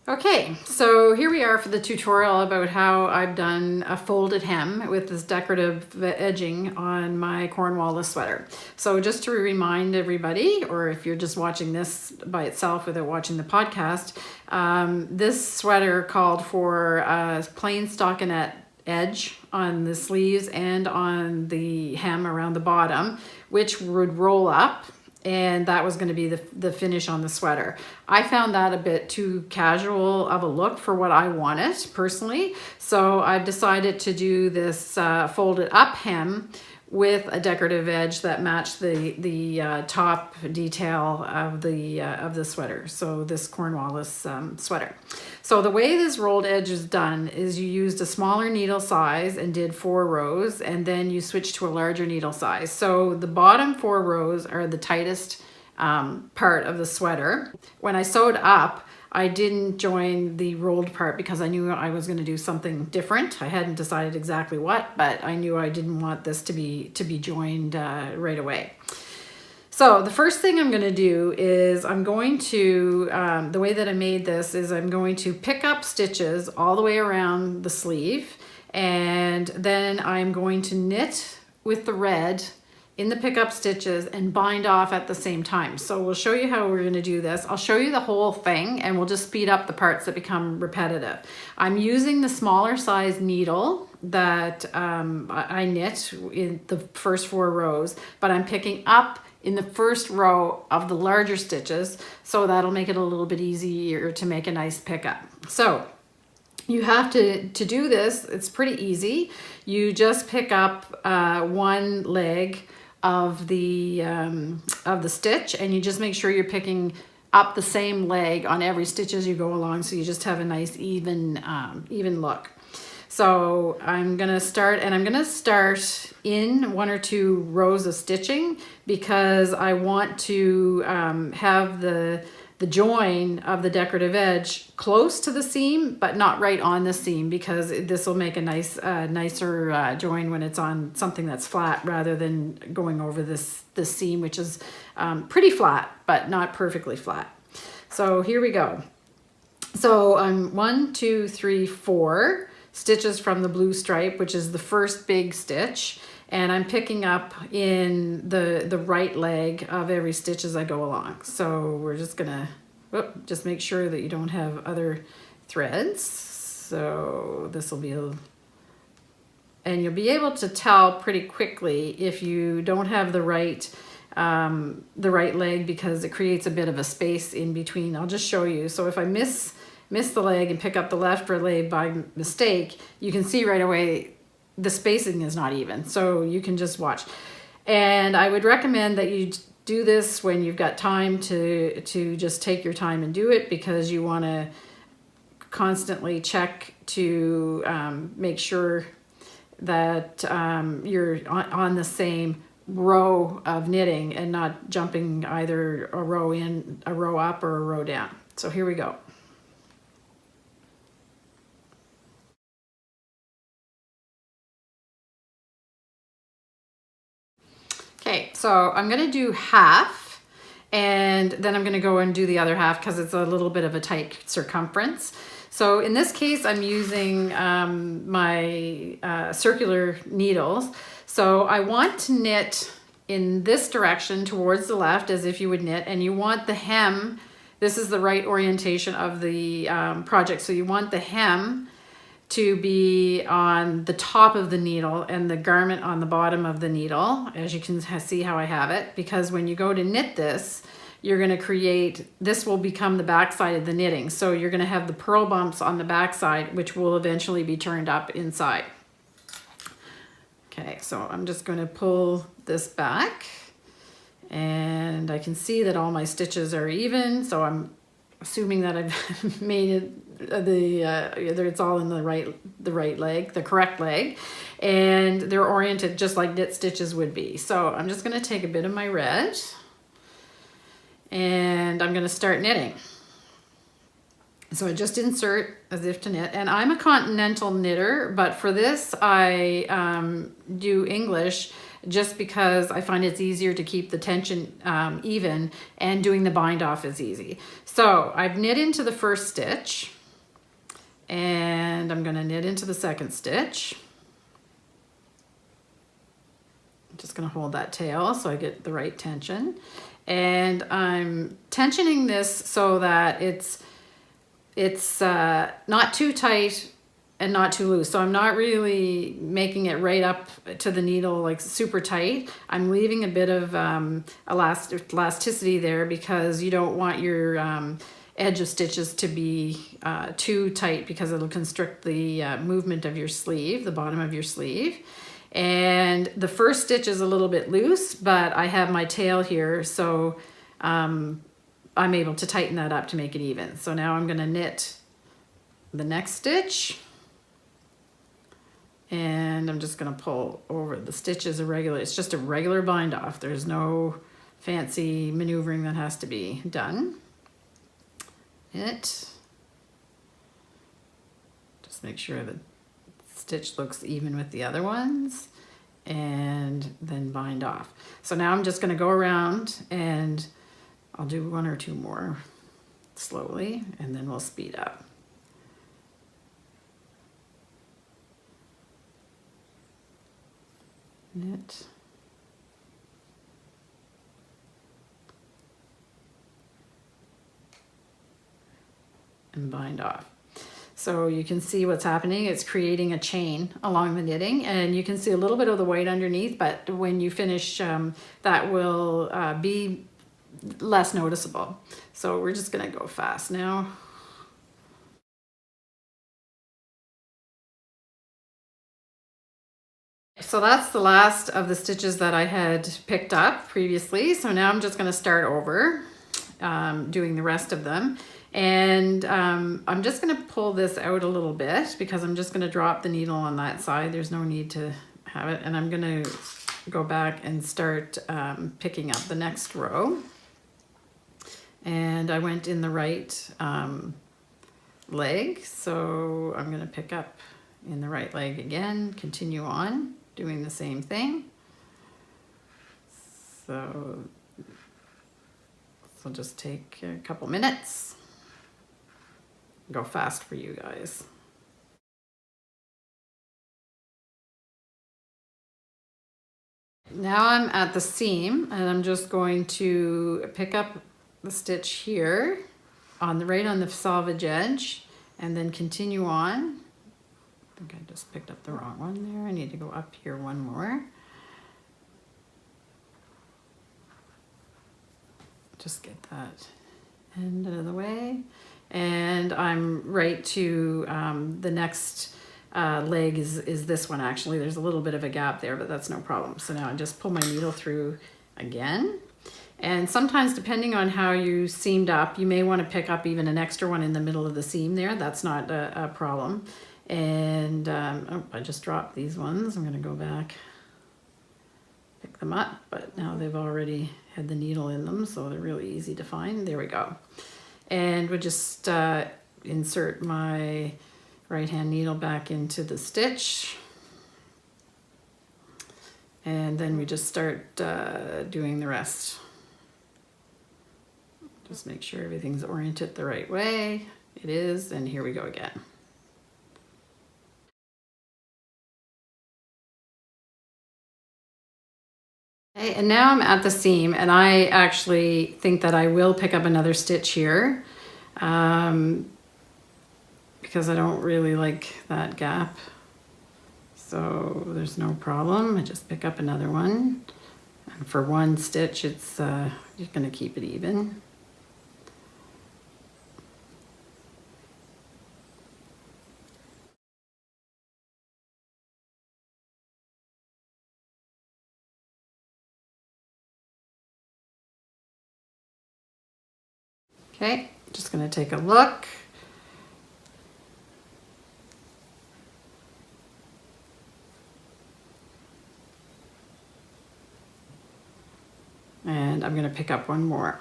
Okay, so here we are for the tutorial about how I've done a folded hem with this decorative edging on my Cornwallis sweater. So just to remind everybody, or if you're just watching this by itself without watching the podcast, this sweater called for a plain stockinette edge on the sleeves and on the hem around the bottom, which would roll up. And that was going to be the finish on the sweater. I found that a bit too casual of a look for what I wanted personally. So I've decided to do this folded up hem with a decorative edge that matched the top detail of the sweater. So this Cornwallis sweater. So the way this rolled edge is done is you used a smaller needle size and did 4 rows, and then you switch to a larger needle size. So the bottom 4 rows are the tightest part of the sweater. When I sewed up, I didn't join the rolled part because I knew I was going to do something different. I hadn't decided exactly what, but I knew I didn't want this to be joined right away. So the first thing I'm going to do is I'm going to, the way that I made this is I'm going to pick up stitches all the way around the sleeve, and then I'm going to knit with the red in the pickup stitches and bind off at the same time. So we'll show you how we're going to do this. I'll show you the whole thing and we'll just speed up the parts that become repetitive. I'm using the smaller size needle that I knit in the first 4 rows, but I'm picking up in the first row of the larger stitches, so that'll make it a little bit easier to make a nice pickup. So you have to do this, it's pretty easy. You just pick up one leg of the stitch, and you just make sure you're picking up the same leg on every stitch as you go along, so you just have a nice even look. So I'm gonna start, and I'm gonna start in 1 or 2 rows of stitching because I want to have the join of the decorative edge close to the seam, but not right on the seam, because this will make a nicer join when it's on something that's flat rather than going over this seam, which is pretty flat, but not perfectly flat. So here we go. So I'm 1, 2, 3, 4 stitches from the blue stripe, which is the first big stitch, and I'm picking up in the right leg of every stitch as I go along. So we're just gonna just make sure that you don't have other threads. So this will be and you'll be able to tell pretty quickly if you don't have the right leg, because it creates a bit of a space in between. I'll just show you. So if I miss the leg and pick up the left leg by mistake, you can see right away the spacing is not even, so you can just watch. And I would recommend that you do this when you've got time to just take your time and do it, because you want to constantly check to make sure that you're on the same row of knitting and not jumping either a row in, a row up, or a row down. So here we go. Okay, so I'm going to do half, and then I'm going to go and do the other half because it's a little bit of a tight circumference. So in this case, I'm using my circular needles. So I want to knit in this direction towards the left, as if you would knit, and you want the hem, this is the right orientation of the project, so you want the hem to be on the top of the needle and the garment on the bottom of the needle, as you can see how I have it, because when you go to knit this, you're going to create, this will become the back side of the knitting. So you're going to have the purl bumps on the back side, which will eventually be turned up inside. Okay, so I'm just going to pull this back, and I can see that all my stitches are even, so I'm assuming that I've made it it's all in the right leg, the correct leg, and they're oriented just like knit stitches would be. So I'm just going to take a bit of my red, and I'm going to start knitting. So I just insert as if to knit, and I'm a continental knitter, but for this I do English just because I find it's easier to keep the tension even, and doing the bind off is easy. So I've knit into the first stitch, and I'm going to knit into the second stitch. I'm just going to hold that tail so I get the right tension, and I'm tensioning this so that it's not too tight and not too loose. So I'm not really making it right up to the needle like super tight. I'm leaving a bit of elasticity there because you don't want your edge of stitches to be too tight because it'll constrict the movement of your sleeve, the bottom of your sleeve. And the first stitch is a little bit loose, but I have my tail here, so I'm able to tighten that up to make it even. So now I'm going to knit the next stitch, and I'm just going to pull over. The stitch is it's just a regular bind off. There's no fancy maneuvering that has to be done. Just make sure the stitch looks even with the other ones, and then bind off. So now I'm just going to go around, and I'll do one or two more slowly, and then we'll speed up. Knit. And bind off. So you can see what's happening. It's creating a chain along the knitting, and you can see a little bit of the white underneath, but when you finish, that will be less noticeable. So we're just going to go fast now. So that's the last of the stitches that I had picked up previously. So now I'm just going to start over doing the rest of them. And I'm just going to pull this out a little bit because I'm just going to drop the needle on that side. There's no need to have it. And I'm going to go back and start picking up the next row. And I went in the right leg. So I'm going to pick up in the right leg again, continue on doing the same thing. So this will just take a couple minutes. Go fast for you guys. Now I'm at the seam, and I'm just going to pick up the stitch here on the selvage edge, and then continue on. I think I just picked up the wrong one there. I need to go up here one more. Just get that end out of the way. And I'm right to the next leg is this one actually. There's a little bit of a gap there, but that's no problem. So now I just pull my needle through again. And sometimes depending on how you seamed up, you may want to pick up even an extra one in the middle of the seam there. That's not a problem. And oh, I just dropped these ones. I'm going to go back, pick them up, but now they've already had the needle in them, so they're really easy to find. There we go. And we'll just insert my right hand needle back into the stitch. And then we just start doing the rest. Just make sure everything's oriented the right way. It is, and here we go again. Okay, and now I'm at the seam, and I actually think that I will pick up another stitch here because I don't really like that gap. So there's no problem. I just pick up another one. And for one stitch, it's you're going to keep it even. Okay, just going to take a look. And I'm going to pick up one more.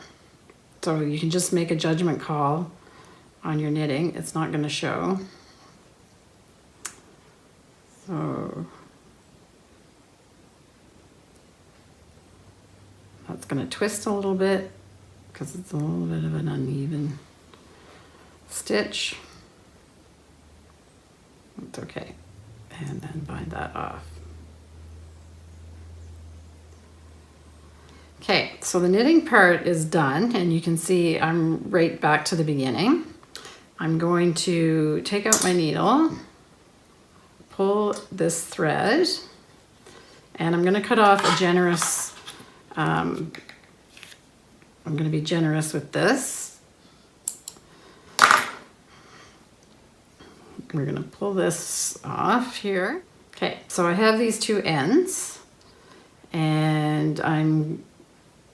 So you can just make a judgment call on your knitting. It's not going to show. So that's going to twist a little bit because it's a little bit of an uneven stitch. It's okay. And then bind that off. Okay, so the knitting part is done, and you can see I'm right back to the beginning. I'm going to take out my needle, pull this thread, and I'm going to cut off a generous, I'm going to be generous with this. We're going to pull this off here. Okay, so I have these two ends, and I'm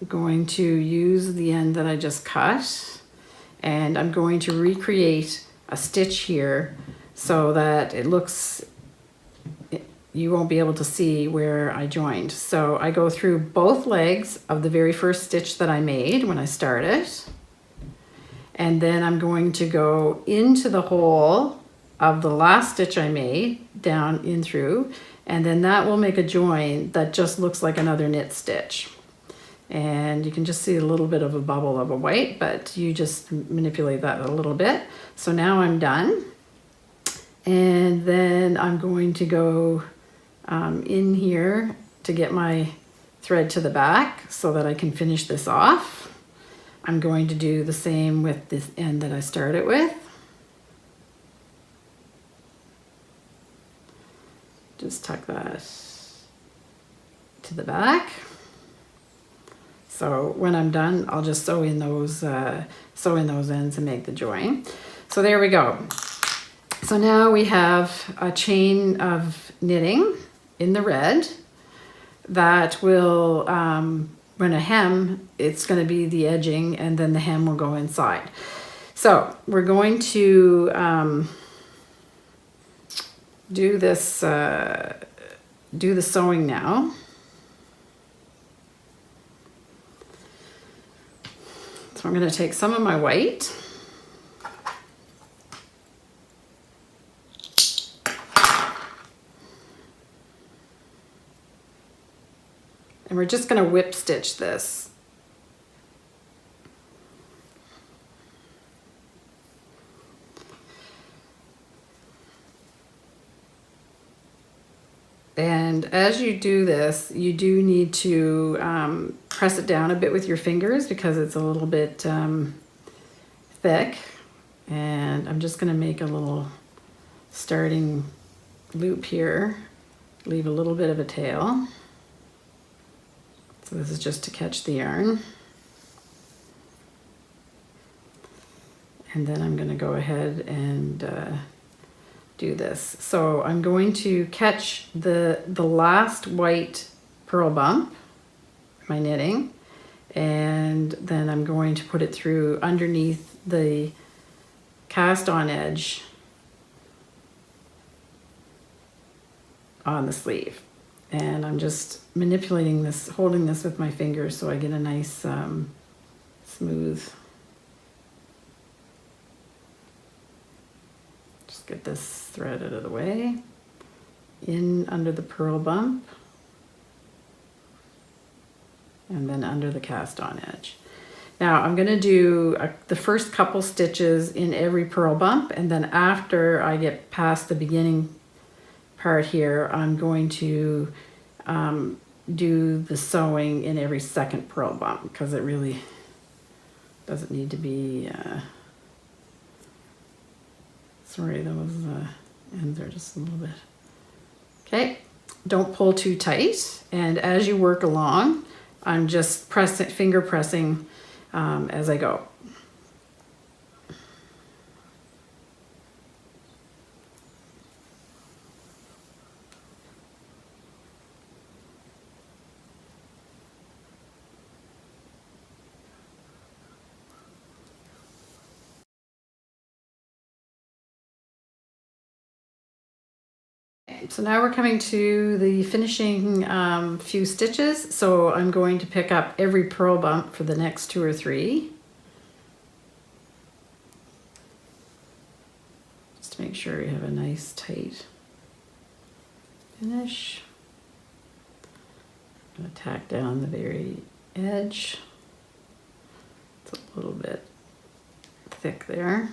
going to use the end that I just cut, and I'm going to recreate a stitch here so that it looks, you won't be able to see where I joined. So I go through both legs of the very first stitch that I made when I started, and then I'm going to go into the hole of the last stitch I made down in through, and then that will make a join that just looks like another knit stitch. And you can just see a little bit of a bubble of a white, but you just manipulate that a little bit. So now I'm done. And then I'm going to go in here to get my thread to the back so that I can finish this off. I'm going to do the same with this end that I started with. Just tuck that to the back. So when I'm done, I'll just sew in those ends and make the join. So there we go. So now we have a chain of knitting in the red that will, when a hem, it's going to be the edging, and then the hem will go inside. So we're going to do this, do the sewing now. So I'm going to take some of my white, and we're just going to whip stitch this. And as you do this, you do need to press it down a bit with your fingers because it's a little bit thick. And I'm just going to make a little starting loop here, leave a little bit of a tail. So this is just to catch the yarn. And then I'm going to go ahead and do this. So I'm going to catch the last white purl bump, my knitting, and then I'm going to put it through underneath the cast on edge on the sleeve. And I'm just manipulating this, holding this with my fingers so I get a nice smooth. Just get this thread out of the way, in under the purl bump, and then under the cast on edge. Now I'm going to do the first couple stitches in every purl bump, and then after I get past the beginning part here, I'm going to do the sewing in every second purl bump because it really doesn't need to be sorry, those ends are just a little bit. Okay, don't pull too tight, and as you work along, I'm just pressing, finger pressing as I go. So now we're coming to the finishing few stitches. So I'm going to pick up every purl bump for the next 2 or 3. Just to make sure you have a nice tight finish. I'm going to tack down the very edge. It's a little bit thick there.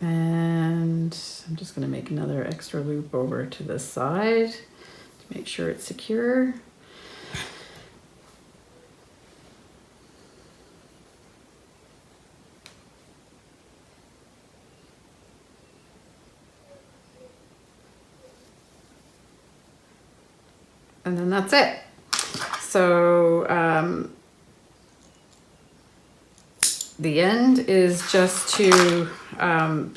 And I'm just going to make another extra loop over to this side to make sure it's secure. And then that's it. So the end is just to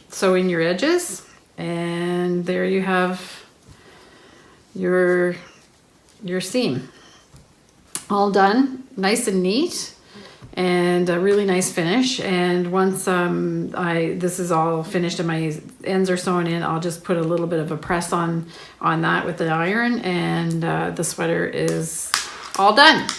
sew in your edges, and there you have your seam all done, nice and neat, and a really nice finish. And once this is all finished and my ends are sewn in, I'll just put a little bit of a press on that with the iron, and the sweater is all done.